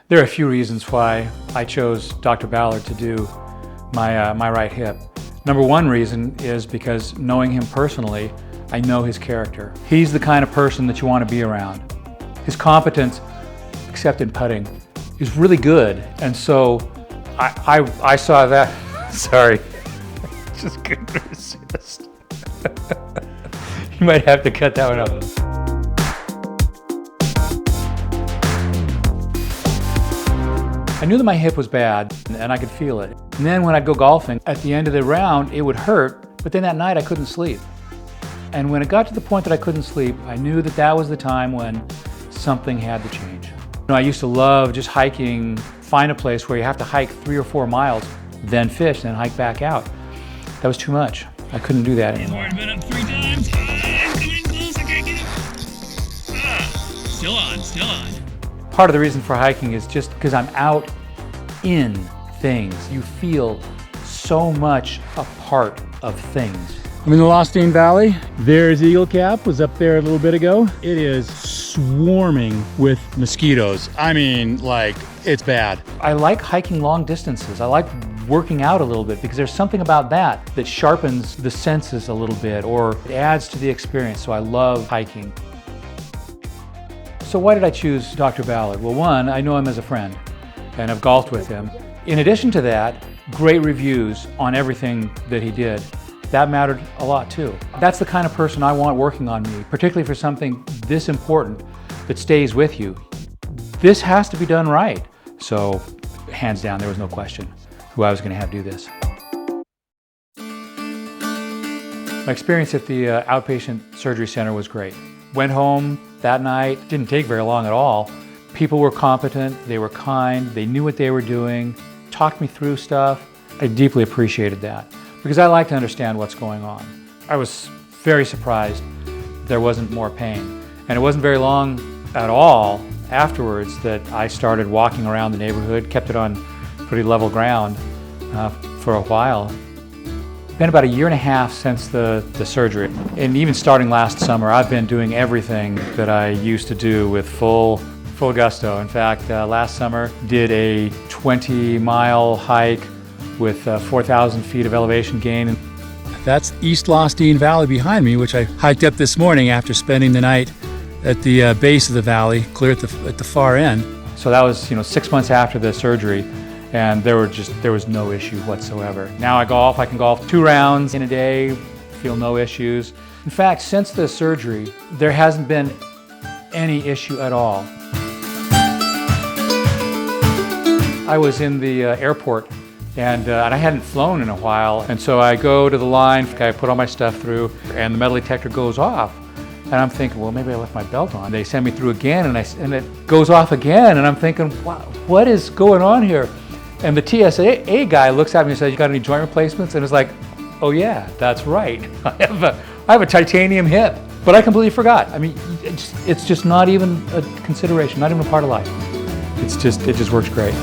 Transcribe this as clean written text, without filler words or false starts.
There are a few reasons why I chose Dr. Ballard to do my right hip. Number one reason is because knowing him personally, I know his character. He's the kind of person that you want to be around. His competence, except in putting, is really good. And so I saw that, sorry, just couldn't resist. You might have to cut that one out. I knew that my hip was bad and I could feel it. And then when I'd go golfing, at the end of the round, it would hurt, but then that night I couldn't sleep. And when it got to the point that I couldn't sleep, I knew that that was the time when something had to change. I used to love just hiking, find a place where you have to hike 3 or 4 miles, then fish, then hike back out. That was too much. I couldn't do that anymore. Been up 3 times. I'm coming close, I can't get it. Still on. Part of the reason for hiking is just because I'm out in things. You feel so much a part of things. I'm in the Lostine Valley. There's Eagle Cap, was up there a little bit ago. It is swarming with mosquitoes. I mean, like, it's bad. I like hiking long distances. I like working out a little bit because there's something about that that sharpens the senses a little bit or it adds to the experience. So I love hiking. So why did I choose Dr. Ballard? Well, one, I know him as a friend and I've golfed with him. In addition to that, great reviews on everything that he did. That mattered a lot too. That's the kind of person I want working on me, particularly for something this important that stays with you. This has to be done right. So hands down, there was no question who I was going to have do this. My experience at the outpatient surgery center was great. Went home that night, didn't take very long at all. People were competent, they were kind, they knew what they were doing, talked me through stuff. I deeply appreciated that because I like to understand what's going on. I was very surprised there wasn't more pain. And it wasn't very long at all afterwards that I started walking around the neighborhood, kept it on pretty level ground for a while. It's been about 1.5 years since the surgery. And even starting last summer, I've been doing everything that I used to do with full gusto. In fact, last summer, did a 20-mile hike with 4,000 feet of elevation gain. That's East Lostine Valley behind me, which I hiked up this morning after spending the night at the base of the valley, clear at the far end. So that was 6 months after the surgery, and there was no issue whatsoever. Now I can golf 2 rounds in a day, feel no issues. In fact, since the surgery, there hasn't been any issue at all. I was in the airport and I hadn't flown in a while, and so I go to the line, I put all my stuff through, and the metal detector goes off. And I'm thinking, well, maybe I left my belt on. They send me through again, and it goes off again, and I'm thinking, wow, what is going on here? And the TSA guy looks at me and says, "You got any joint replacements?" And it's like, oh yeah, that's right. I have a titanium hip, but I completely forgot. I mean, it's just not even a consideration, not even a part of life. It just works great.